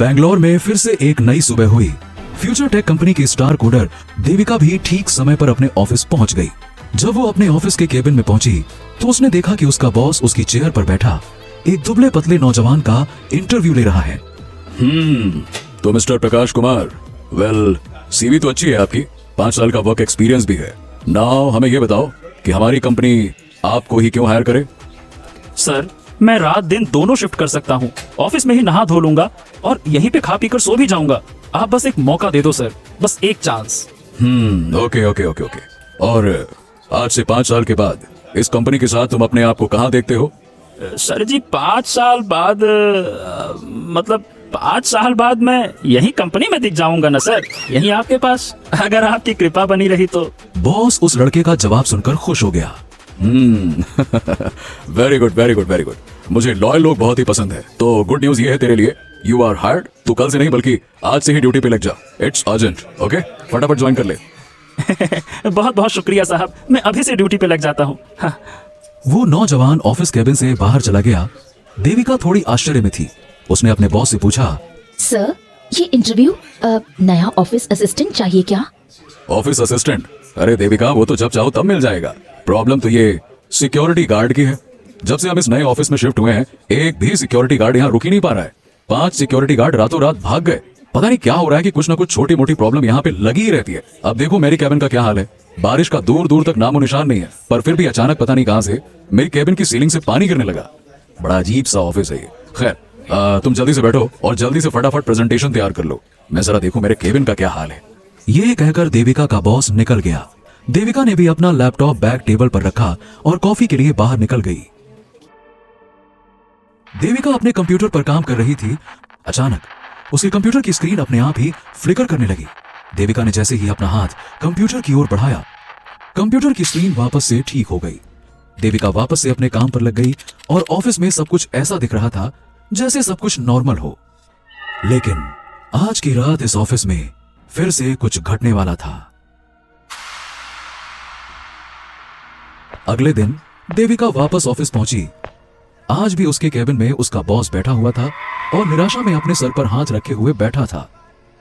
बैंगलोर में फिर से एक नई सुबह हुई। फ्यूचर टेक कंपनी की स्टार कोडर देविका भी ठीक समय पर अपने ऑफिस पहुंच गई। जब वो अपने ऑफिस के केबिन में पहुंची तो उसने देखा कि उसका बॉस उसकी चेयर पर बैठा एक दुबले पतले नौजवान का इंटरव्यू ले रहा है। तो mister Prakash Kumar, well CV तो अच्छी है आपकी, 5 साल का वर्क एक्सपीरियंस भी है। नाउ हमें ये बताओ कि हमारी कंपनी आपको ही क्यों हायर करे? सर, मैं रात दिन दोनों शिफ्ट कर सकता हूँ। ऑफिस में ही नहा धो लूंगा और यहीं पे खा पी कर सो भी जाऊंगा। आप बस एक मौका दे दो सर, बस एक chance. Okay okay okay okay. और आज से 5 साल के बाद इस कंपनी के साथ तुम अपने आप को कहाँ देखते हो? सर जी, 5 साल बाद मतलब 5 साल बाद मैं यही कंपनी में दिख जाऊंगा ना सर, यहीं आपके पास, अगर आपकी कृपा बनी रही तो। बॉस उस लड़के का जवाब सुनकर खुश हो गया। Very good very good very good. मुझे लॉयल लोग बहुत ही पसंद है। तो गुड न्यूज ये है तेरे लिए, यू आर हायर्ड। तू कल से नहीं बल्कि आज से ही ड्यूटी पे लग जा। It's urgent. ओके, फटाफट ज्वाइन कर ले। बहुत बहुत शुक्रिया साहब, मैं अभी से ड्यूटी पे लग जाता हूँ। हाँ। वो नौजवान ऑफिस केबिन से बाहर चला गया। देविका थोड़ी आश्चर्य में थी। उसने अपने बॉस से पूछा, सर, ये इंटरव्यू नया ऑफिस असिस्टेंट चाहिए क्या? Office assistant? अरे देविका, वो तो जब चाहो तब मिल जाएगा। प्रॉब्लम तो ये सिक्योरिटी गार्ड की है। जब से हम इस नए ऑफिस में शिफ्ट हुए हैं, एक भी सिक्योरिटी गार्ड यहाँ रुक ही नहीं पा रहा है। 5 सिक्योरिटी गार्ड रातों रात भाग गए। पता नहीं क्या हो रहा है कि कुछ ना कुछ छोटी मोटी प्रॉब्लम यहाँ पे लगी ही रहती है। अब देखो मेरी कैबिन का क्या हाल है। बारिश का दूर दूर तक नामो निशान नहीं है, पर फिर भी अचानक पता नहीं कहां से मेरी कैबिन की सीलिंग से पानी गिरने लगा। बड़ा अजीब सा ऑफिस है ये। खैर, तुम जल्दी से बैठो और जल्दी से फटाफट प्रेजेंटेशन तैयार कर लो। मैं जरा देखूं मेरे केबिन का क्या हाल है। ये कहकर देविका का बॉस निकल गया। देविका ने भी अपना लैपटॉप बैग टेबल पर रखा और कॉफी के लिए बाहर निकल गई। देविका अपने कंप्यूटर पर काम कर रही थी। अचानक उसके कंप्यूटर की स्क्रीन अपने आप ही फ्लिकर करने लगी। देविका ने जैसे ही अपना हाथ कंप्यूटर की ओर बढ़ाया, कंप्यूटर की स्क्रीन वापस से ठीक हो गई। देविका वापस से अपने काम पर लग गई और ऑफिस में सब कुछ ऐसा दिख रहा था जैसे सब कुछ नॉर्मल हो। लेकिन आज की रात इस ऑफिस में फिर से कुछ घटने वाला था। अगले दिन देविका वापस ऑफिस पहुंची। आज भी उसके केबिन में उसका बॉस बैठा हुआ था और निराशा में अपने सर पर हाथ रखे हुए बैठा था।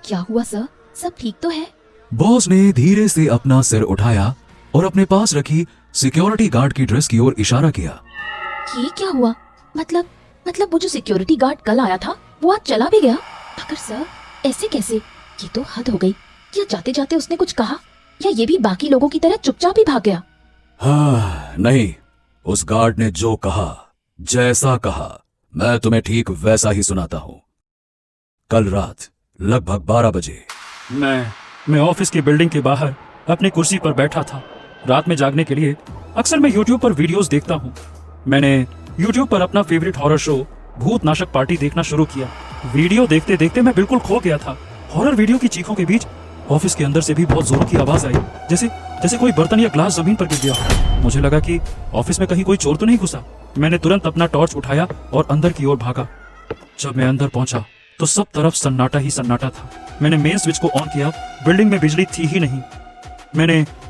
क्या हुआ सर, सब ठीक तो है? बॉस ने धीरे से अपना सिर उठाया और अपने पास रखी सिक्योरिटी गार्ड की ड्रेस की ओर इशारा किया। ये क्या हुआ? मतलब वो जो सिक्योरिटी गार्ड कल आया था वो आज चला भी गया? मगर सर, ऐसे कैसे? ये तो हद हो गई। क्या जाते जाते उसने कुछ कहा या ये भी बाकी लोगों की तरह चुपचाप ही भाग गया? हाँ, नहीं, उस गार्ड ने जो कहा, जैसा कहा, मैं तुम्हें ठीक वैसा ही सुनाता हूँ। कल रात लगभग 12 बजे मैं ऑफिस की बिल्डिंग के बाहर अपनी कुर्सी पर बैठा था। रात में जागने के लिए अक्सर मैं YouTube पर वीडियोस देखता हूँ। मैंने YouTube पर अपना फेवरेट हॉरर शो भूत नाशक पार्टी देखना शुरू किया। वीडियो देखते देखते मैं बिल्कुल खो गया था। हॉरर वीडियो की चीखों के बीच ऑफिस के अंदर से भी बहुत जोरों की आवाज आई, जैसे कोई बर्तन या ग्लास जमीन पर गिर गया। मुझे लगा कि ऑफिस में कहीं कोई चोर तो नहीं घुसा। मैंने तुरंत अपना टॉर्च उठाया और अंदर की ओर भागा। जब मैं अंदर पहुंचा तो सब तरफ सन्नाटा ही सन्नाटा था। मैंने मेन स्विच को ऑन किया, बिल्डिंग में बिजली थी ही नहीं।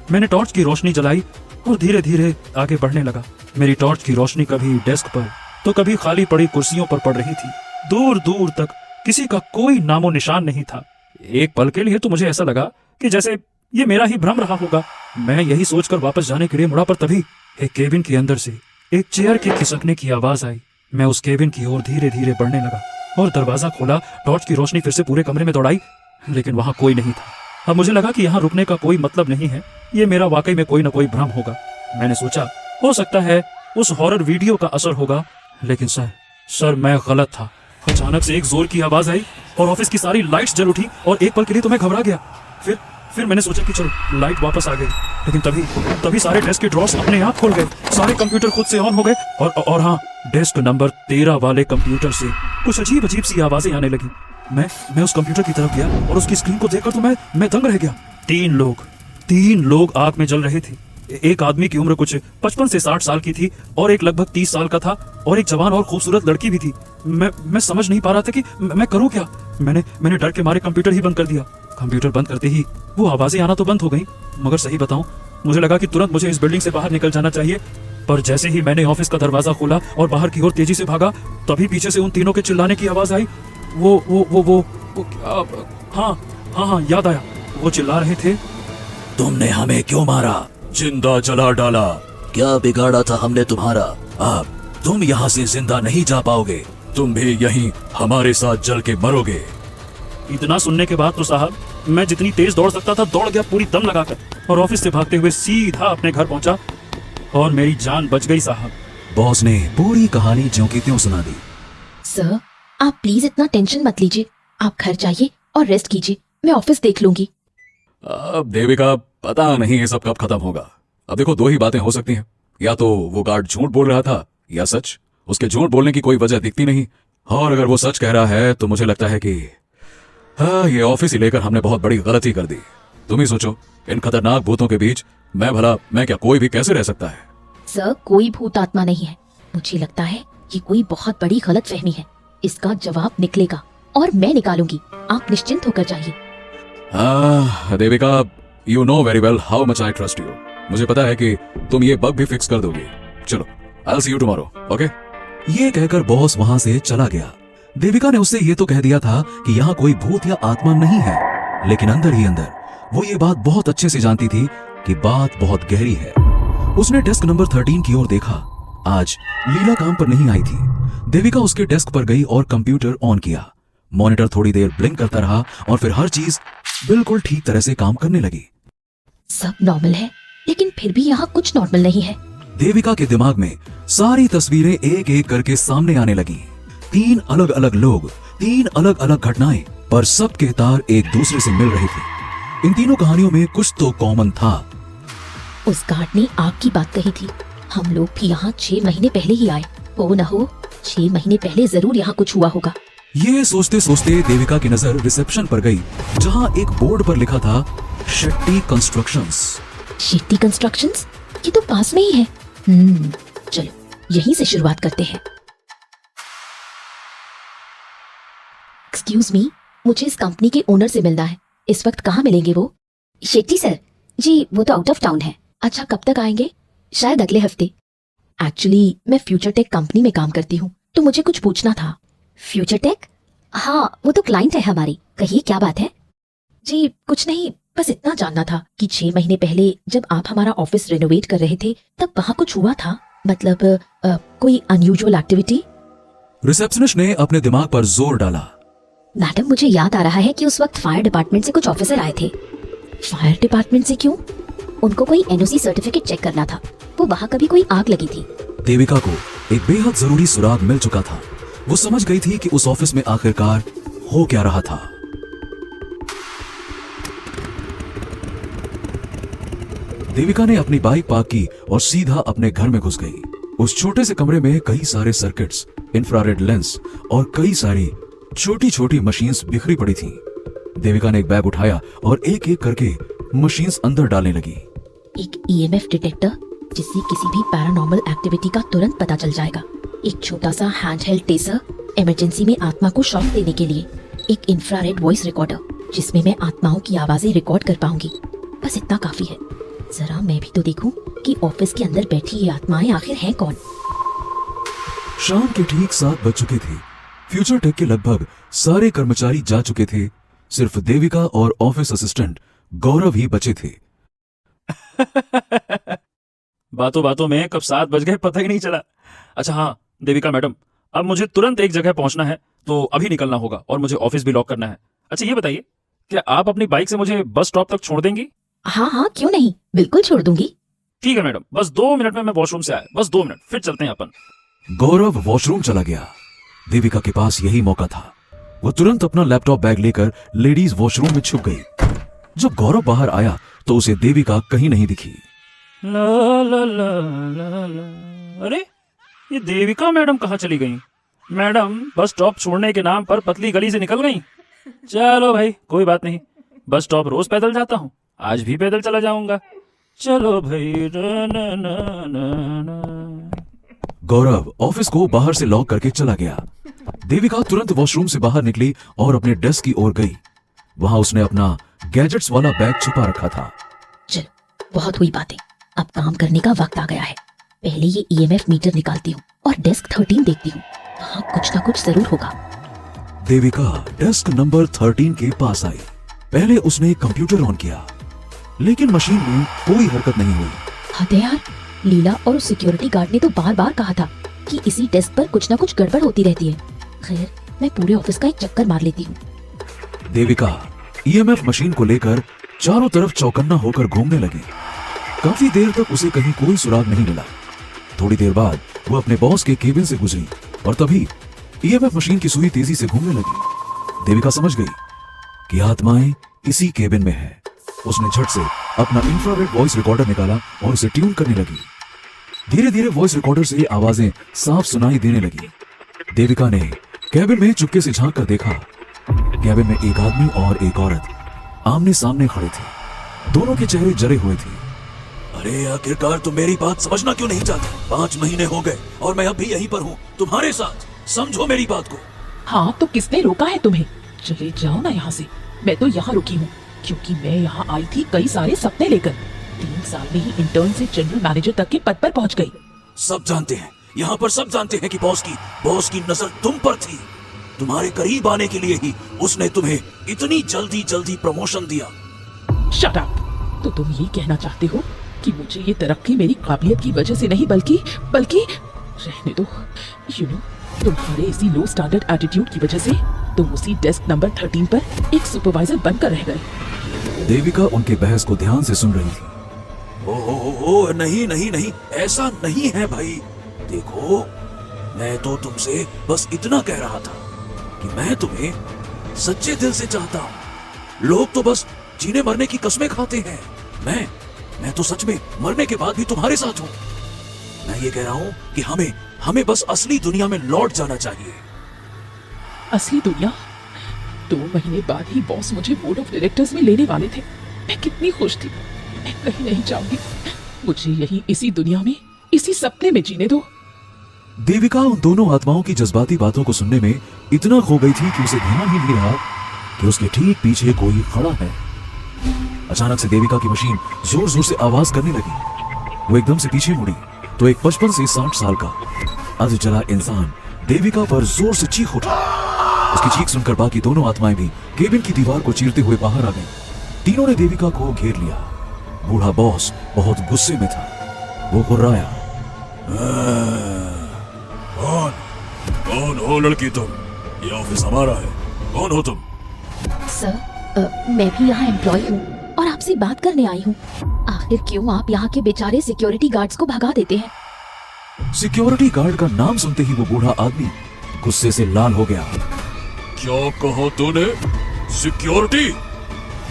मैंने टॉर्च की रोशनी जलाई और धीरे धीरे आगे बढ़ने लगा। मेरी टॉर्च की रोशनी कभी डेस्क पर तो कभी खाली पड़ी कुर्सियों पर पड़ रही थी। दूर दूर तक किसी का कोई नामो निशान नहीं था। एक पल के लिए तो मुझे ऐसा लगा कि जैसे ये मेरा ही भ्रम रहा होगा। मैं यही सोचकर वापस जाने के लिए मुड़ा, पर तभी एक केबिन के अंदर से एक चेयर के खिसकने की आवाज आई। मैं उस केबिन की ओर धीरे धीरे बढ़ने लगा और दरवाजा खोला। टॉर्च की रोशनी फिर से पूरे कमरे में दौड़ाई, लेकिन वहां कोई नहीं था। अब मुझे लगा कि यहाँ रुकने का कोई मतलब नहीं है, ये मेरा वाकई में कोई ना कोई भ्रम होगा। मैंने सोचा हो सकता है उस हॉरर वीडियो का असर होगा, लेकिन सर मैं गलत था। अचानक से एक जोर की आवाज आई और ऑफिस की सारी लाइट्स जल उठी और एक पल के लिए तो मैं घबरा गया। फिर मैंने सोचा कि चलो लाइट वापस आ गई, लेकिन तभी सारे डेस्क के ड्रॉर्स अपने आप खुल गए। सारे कंप्यूटर खुद से ऑन हो गए और हाँ, डेस्क नंबर 13 वाले कंप्यूटर से कुछ अजीब सी आवाजें आने लगी। मैं उस कंप्यूटर की तरफ गया और उसकी स्क्रीन को देखकर तो मैं दंग रह गया। 3 लोग आग में जल रहे थे। एक आदमी की उम्र कुछ 55 से 60 साल की थी और एक लगभग 30 साल का था और एक जवान और खूबसूरत लड़की भी थी। मैं समझ नहीं पा रहा था कि मैं करूं क्या। मैंने डर के मारे कंप्यूटर ही बंद कर दिया। कंप्यूटर बंद करते ही वो आवाजें आना तो बंद हो गई, मगर सही बताऊं, मुझे लगा कि तुरंत मुझे इस बिल्डिंग से बाहर निकल जाना चाहिए। पर जैसे ही मैंने ऑफिस का दरवाजा खोला और बाहर की ओर तेजी से भागा, तभी पीछे से उन तीनों के चिल्लाने की आवाज आई वो क्या? हाँ हाँ हाँ, याद आया। वो चिल्ला रहे थे, तुमने हमें क्यों मारा? जिंदा जला डाला। क्या बिगाड़ा था हमने तुम्हारा? अब तुम यहाँ से जिंदा नहीं जा पाओगे। तुम भी यहीं हमारे साथ जल के मरोगे। इतना सुनने के बाद तो साहब मैं जितनी तेज दौड़ सकता था दौड़ गया पूरी दम लगाकर, और ऑफिस से भागते हुए सीधा अपने घर पहुंचा और मेरी जान बच गई साहब। बॉस ने पूरी कहानी ज्यों की त्यों सुना दी। सर आप प्लीज इतना टेंशन मत लीजिए, आप घर जाइए और रेस्ट कीजिए, मैं ऑफिस देख लूंगी। अब देविका, पता नहीं ये सब कब खत्म होगा। अब देखो, दो ही बातें हो सकती हैं, या तो वो गार्ड झूठ बोल रहा था या सच। उसके झूठ बोलने की कोई वजह दिखती नहीं, और अगर वो सच कह रहा है तो मुझे लगता है कि हाँ, ये ऑफिस ही लेकर हमने बहुत बड़ी गलती कर दी। तुम ही सोचो, इन खतरनाक भूतों के बीच मैं क्या कोई भी कैसे रह सकता है? सर कोई भूत आत्मा नहीं है, मुझे लगता है ये कोई बहुत बड़ी गलत फहमी है। इसका जवाब निकलेगा और मैं निकालूंगी, आप निश्चिंत होकर जाइए। Devika, you know very well how much I trust you. मुझे पता है कि तुम ये बग भी फिक्स कर दोगे। चलो, I will see you tomorrow, okay? ये कहकर बॉस वहां से चला गया। देविका ने उससे ये तो कह दिया था कि यहाँ कोई भूत या आत्मा नहीं है, लेकिन अंदर ही अंदर वो ये बात बहुत अच्छे से जानती थी कि बात बहुत गहरी है। उसने डेस्क नंबर 13 की ओर देखा। आज लीला काम पर नहीं आई थी। देविका उसके डेस्क पर गई और कंप्यूटर ऑन किया। मॉनिटर थोड़ी देर ब्लिंक करता रहा और फिर हर चीज बिल्कुल ठीक तरह से काम करने लगी। सब नॉर्मल है, लेकिन फिर भी यहाँ कुछ नॉर्मल नहीं है। देविका के दिमाग में सारी तस्वीरें एक एक करके सामने आने लगी। 3 अलग अलग लोग, 3 अलग अलग घटनाएं, पर सबके तार एक दूसरे से मिल रहे थे। इन तीनों कहानियों में कुछ तो कॉमन था। उस गार्ड ने आग की बात कही थी। हम लोग भी यहाँ 6 महीने पहले ही आए। हो न हो 6 महीने पहले जरूर यहाँ कुछ हुआ होगा। ये सोचते सोचते देविका की नजर रिसेप्शन पर गई, जहाँ एक बोर्ड पर लिखा था शेट्टी कंस्ट्रक्शंस। शेट्टी कंस्ट्रक्शंस? ये तो पास में ही है। चलो यहीं से शुरुआत करते हैं। एक्सक्यूज मी, मुझे इस कंपनी के ओनर से मिलना है। इस वक्त कहाँ मिलेंगे वो? शेट्टी सर? जी वो तो आउट ऑफ टाउन है। अच्छा कब तक आएंगे? शायद अगले हफ्ते। एक्चुअली मैं फ्यूचर टेक कंपनी में काम करती हूँ, तो मुझे कुछ पूछना था। Future tech? हाँ वो तो क्लाइंट है हमारी। कहिए क्या बात है? जी कुछ नहीं, बस इतना जानना था कि 6 महीने पहले जब आप हमारा ऑफिस रेनोवेट कर रहे थे तब वहाँ कुछ हुआ था, मतलब कोई अनयूजुअल एक्टिविटी? रिसेप्शनिस्ट ने अपने दिमाग पर जोर डाला। मैडम मुझे याद आ रहा है कि उस वक्त फायर डिपार्टमेंट से कुछ ऑफिसर आए थे। फायर डिपार्टमेंट से क्यों? उनको कोई एनओसी सर्टिफिकेट चेक करना था। वो वहाँ कभी कोई आग लगी थी। देविका को एक बेहद जरूरी सुराग मिल चुका था। वो समझ गई थी कि उस ऑफिस में आखिरकार हो क्या रहा था। देविका ने अपनी बाइक पार्क की और सीधा अपने घर में घुस गई। उस छोटे से कमरे में कई सारे सर्किट्स, इंफ्रारेड लेंस और कई सारी छोटी छोटी मशीन्स बिखरी पड़ी थीं। देविका ने एक बैग उठाया और एक एक करके मशीन्स अंदर डालने लगी। एक ईएमएफ डिटेक्टर जिससे किसी भी पैरानॉर्मल एक्टिविटी का तुरंत पता चल जाएगा। एक छोटा सा हैंडहेल्ड टेसर इमरजेंसी में आत्मा को शॉक देने के लिए। एक इंफ्रारेड वॉइस रिकॉर्डर जिसमें मैं आत्माओं की आवाजें रिकॉर्ड कर पाऊंगी। बस इतना काफी है। जरा मैं भी तो देखूं कि ऑफिस के अंदर बैठी ये आत्माएं आखिर हैं कौन। शाम के ठीक 7 बज चुके थे। फ्यूचर टेक के लगभग सारे कर्मचारी जा चुके थे। सिर्फ देविका और ऑफिस असिस्टेंट गौरव ही बचे थे। बातों बातों में कब 7 बज गए पता ही नहीं चला। अच्छा हाँ देविका मैडम, अब मुझे तुरंत एक जगह पहुंचना है, तो अभी निकलना होगा और मुझे ऑफिस भी लॉक करना है। अच्छा ये बताइए, क्या आप अपनी बाइक से मुझे बस स्टॉप तक छोड़ देंगी? हाँ हाँ क्यों नहीं, बिल्कुल छोड़ दूंगी। ठीक है मैडम, बस 2 मिनट में मैं वॉशरूम से आया, बस 2 मिनट, फिर चलते हैं अपन। गौरव वॉशरूम चला गया। देविका के पास यही मौका था। वो तुरंत अपना लैपटॉप बैग लेकर लेडीज वॉशरूम में छुप गई। जब गौरव बाहर आया तो उसे देविका कहीं नहीं दिखी। ला ला ला ला ला। अरे ये देविका मैडम कहाँ चली गई? मैडम बस स्टॉप छोड़ने के नाम पर पतली गली से निकल गई। चलो भाई कोई बात नहीं, बस स्टॉप रोज पैदल जाता हूँ, आज भी पैदल चला जाऊंगा। चलो भाई ना ना ना ना ना। गौरव ऑफिस को बाहर से लॉक करके चला गया। देविका तुरंत वॉशरूम से बाहर निकली और अपने डेस्क की ओर गई। वहां उसने अपना गैजेट्स वाला बैग छुपा रखा था। चलो बहुत हुई बातें, अब काम करने का वक्त आ गया है। पहले ये ईएमएफ मीटर निकालती हूँ और डेस्क 13 देखती हूँ, वहाँ कुछ ना कुछ जरूर होगा। देविका डेस्क नंबर 13 के पास आई। पहले उसने कंप्यूटर ऑन किया, लेकिन मशीन में कोई हरकत नहीं हुई। हद है यार, लीला और उस सिक्योरिटी गार्ड ने तो बार बार कहा था कि इसी डेस्क पर कुछ ना कुछ गड़बड़ होती रहती है। खैर, मैं पूरे ऑफिस का एक चक्कर मार लेती हूँ। देविका ईएमएफ मशीन को लेकर चारों तरफ चौकन्ना होकर घूमने लगी। काफी देर तक उसे कहीं कोई सुराग नहीं मिला। थोड़ी देर बाद वो अपने बॉस के केबिन से गुजरी और तभी ईएमएफ मशीन की सुई तेजी से घूमने लगी। देविका समझ गई कि आत्माएं इसी केबिन में है। उसने झट से अपना इंफ्रारेड वॉइस रिकॉर्डर निकाला और उसे ट्यून करने लगी। धीरे धीरे वॉइस रिकॉर्डर से आवाजें साफ सुनाई देने लगी। देविका ने कैबिन में चुपके से झांक कर देखा। कैबिन में एक आदमी और एक औरत आमने सामने खड़े थे। दोनों के चेहरे जरे हुए थे। अरे आखिरकार तुम मेरी बात समझना क्यों नहीं चाहते? 5 महीने हो गए और मैं अब भी यहीं पर हूँ तुम्हारे साथ। समझो मेरी बात को। हाँ, तो किसने रोका है तुम्हें? चले जाओ ना यहाँ से। मैं तो यहाँ रुकी हूँ क्योंकि मैं यहाँ आई थी कई सारे सपने लेकर। 3 साल में ही इंटर्न से जनरल मैनेजर तक के पद पर पहुँच गई। सब जानते हैं, यहाँ पर सब जानते हैं कि बॉस की नजर तुम पर थी। तुम्हारे करीब आने के लिए ही उसने तुम्हें इतनी जल्दी प्रमोशन दिया। Shut up. तो तुम ये कहना चाहते हो कि मुझे ये तरक्की मेरी काबिलियत की वजह से नहीं बल्कि रहने दो। तुम्हारे इसी लो स्टैंडर्ड एटीट्यूड की वजह से तुम उसी डेस्क नंबर 13 पर एक सुपरवाइजर बनकर रह गए। देविका उनके बहस को ध्यान से सुन रही थी। ओ नहीं, ऐसा नहीं है भाई। देखो, मैं तो तुमसे बस इतना कह रहा था कि मैं तुम्हें सच्चे दिल से चाहता हूँ। लोग तो बस जीने मरने की कस्में खाते हैं। मैं तो सच में मरने के बाद भी तुम्हारे साथ हूँ। मैं ये कह रहा हूँ कि हमें बस असली दुनिया में लौट जाना चाहिए। असली दुनिया? 2 महीने बाद ही बॉस मुझे बोर्ड ऑफ डायरेक्टर्स में लेने वाले थे। मैं कितनी खुश थी। मैं कहीं नहीं जाऊंगी। मुझे यही इसी दुनिया में, इसी सपने में जीने दो। देविका उन दोनों आत्माओं की जज्बाती बातों को सुनने में इतना खो गई थी कि उसे ध्यान ही नहीं रहा कि उसके ठीक पीछे कोई खड़ा है। अचानक से देविका की मशीन जोर जोर से आवाज करने लगी। वो एकदम से पीछे मुड़ी तो एक 55 से 60 साल का अध जला इंसान देविका पर जोर से चीख उठा। उसकी चीख सुनकर बाकी दोनों आत्माएं भी केबिन की दीवार को चीरते हुए बाहर आ गईं। तीनों ने देविका को घेर लिया। बूढ़ा बॉस बहुत गुस्से में था। वो कुर्राया, कौन हो लड़की तुम? ये ऑफिस हमारा है। कौन हो तुम? सर, मैं भी यहाँ एम्प्लॉय हूँ और आपसे बात करने आई हूँ। आखिर क्यों आप यहाँ के बेचारे सिक्योरिटी गार्ड्स को भगा देते हैं? सिक्योरिटी गार्ड का नाम सुनते ही वो बूढ़ा आदमी गुस्से से लाल हो गया। क्या कहा तूने? सिक्योरिटी?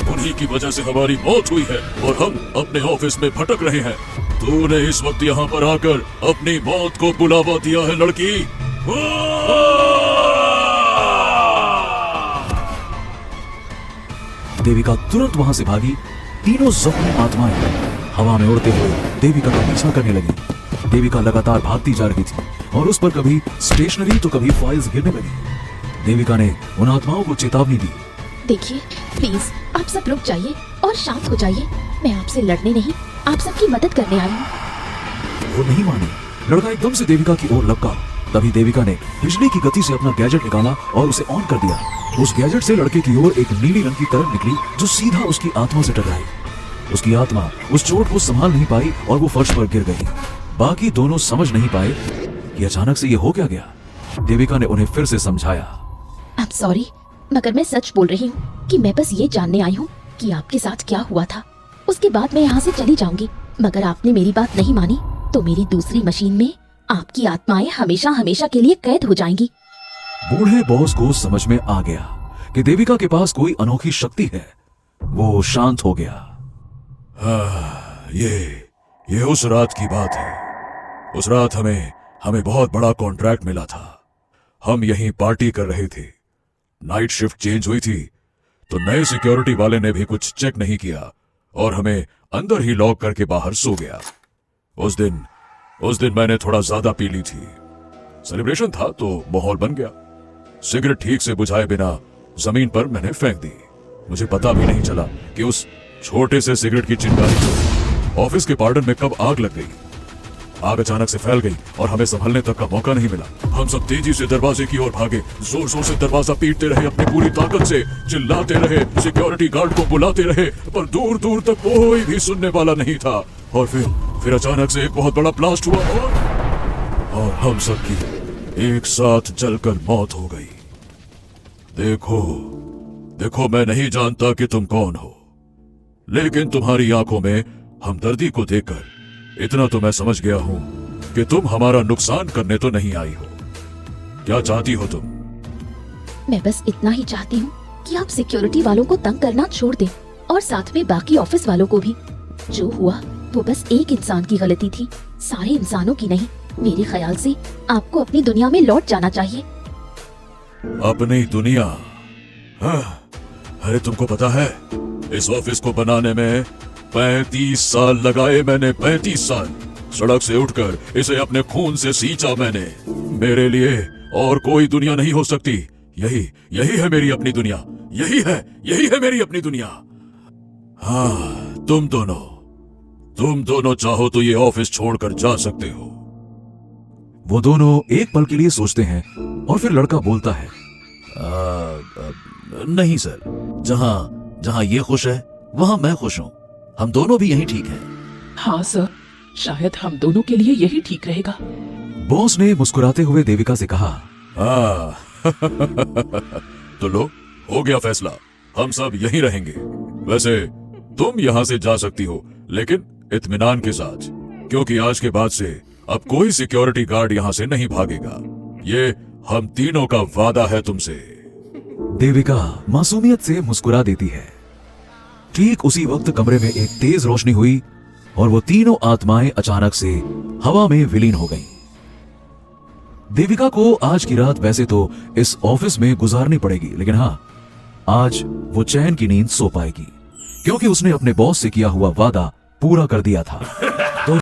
उन्हीं की वजह से हमारी मौत हुई है और हम अपने ऑफिस में भटक रहे हैं। तूने इस वक्त यहाँ पर आकर अपनी मौत को बुलावा दिया है लड़की। देविका तुरंत वहां से भागी। तीनों जख्मी आत्माएं हवा में उड़ते हुए देविका का पीछा करने लगी। देविका लगातार भागती जा रही थी और उस पर कभी स्टेशनरी तो कभी फाइल्स गिरने लगी। देविका ने उन आत्माओं को चेतावनी दी। देखिए, प्लीज आप सब रुक जाइए और शांत हो जाइए। मैं आपसे लड़ने नहीं, आप सबकी मदद करने आई हूँ। वो नहीं मानी। लड़का एकदम से देविका की ओर लपका। तभी देविका ने बिजली की गति से अपना गैजेट निकाला और उसे ऑन कर दिया। उस गैजेट से लड़के की ओर एक नीली रंग की तरंग निकली जो सीधा उसकी आत्मा से टकराई। उसकी आत्मा उस चोट को संभाल नहीं पाई और वो फर्श पर गिर गई। बाकी दोनों समझ नहीं पाए कि अचानक से ये हो क्या गया। देविका ने उन्हें फिर से समझाया। आई एम सॉरी, मगर मैं सच बोल रही हूँ कि मैं बस ये जानने आई हूँ कि आपके साथ क्या हुआ था। उसके बाद मैं यहाँ से चली जाऊंगी, मगर आपने मेरी बात नहीं मानी तो मेरी दूसरी मशीन में आपकी आत्माएं हमेशा हमेशा के लिए कैद हो जाएंगी। बूढ़े बॉस को समझ में आ गया कि देविका के पास कोई अनोखी शक्ति है। वो शांत हो गया। ये उस रात की बात है। उस रात हमें बहुत बड़ा कॉन्ट्रैक्ट मिला था। हम यहीं पार्टी कर रहे थे। नाइट शिफ्ट चेंज हुई थी तो नए सिक्योरिटी वाले ने भी कुछ चेक नहीं किया और हमें अंदर ही लॉक करके बाहर सो गया। उस दिन मैंने थोड़ा ज्यादा पी ली थी। सेलिब्रेशन था तो माहौल बन गया। सिगरेट ठीक से बुझाए बिना जमीन पर मैंने फेंक दी। मुझे पता भी नहीं चला कि उस छोटे से सिगरेट की चिंगारी को ऑफिस के पार्डन में कब आग लग गई। आग अचानक से फैल गई और हमें संभलने तक का मौका नहीं मिला। हम सब तेजी से दरवाजे की ओर भागे, जोर जोर से दरवाजा पीटते रहे, अपनी पूरी ताकत से चिल्लाते रहे, सिक्योरिटी गार्ड को बुलाते रहे, पर दूर दूर तक कोई भी सुनने वाला नहीं था। और फिर अचानक से एक बहुत बड़ा ब्लास्ट हुआ और हम सब की एक साथ जलकर मौत हो गई। देखो मैं नहीं जानता कि तुम कौन हो, लेकिन तुम्हारी आंखों में हमदर्दी को देखकर इतना तो मैं समझ गया हूं कि तुम हमारा नुकसान करने तो नहीं आई हो। क्या चाहती हो तुम? मैं बस इतना ही चाहती हूँ कि आप सिक्योरिटी वालों को तंग करना छोड़ दें और साथ में बाकी ऑफिस वालों को भी। जो हुआ वो बस एक इंसान की गलती थी, सारे इंसानों की नहीं। मेरे ख्याल से आपको अपनी दुनिया में लौट जाना चाहिए। अपनी दुनिया? हाँ, अरे तुमको पता है इस ऑफिस को बनाने में 35 साल लगाए मैंने, 35 साल। सड़क से उठकर इसे अपने खून से सींचा मैंने। मेरे लिए और कोई दुनिया नहीं हो सकती। यही है मेरी अपनी दुनिया, यही है मेरी अपनी दुनिया। हाँ, तुम दोनों चाहो तो ये ऑफिस छोड़कर जा सकते हो। वो दोनों एक पल के लिए सोचते हैं और फिर लड़का बोलता है, नहीं सर, जहां ये खुश है वहां मैं खुश हूं। हम दोनों भी यहीं ठीक हैं। हाँ सर, शायद हम दोनों के लिए यही ठीक रहेगा। बॉस ने मुस्कुराते हुए देविका से कहा, हाँ तो लो, हो गया फैसला, हम सब यहीं रहेंगे। वैसे तुम यहाँ से जा सकती हो, लेकिन इत्मीनान के साथ, क्योंकि आज के बाद से अब कोई सिक्योरिटी गार्ड यहाँ से नहीं भागेगा। ये हम तीनों का वादा है तुमसे। देविका मासूमियत से मुस्कुरा देती है। ठीक उसी वक्त कमरे में एक तेज रोशनी हुई और वो तीनों आत्माएं अचानक से हवा में विलीन हो गईं। देविका को आज की रात वैसे तो इस ऑफिस में गुजारनी पड़ेगी, लेकिन हाँ, आज वो चैन की नींद सो पाएगी, क्योंकि उसने अपने बॉस से किया हुआ वादा पूरा कर दिया था। तो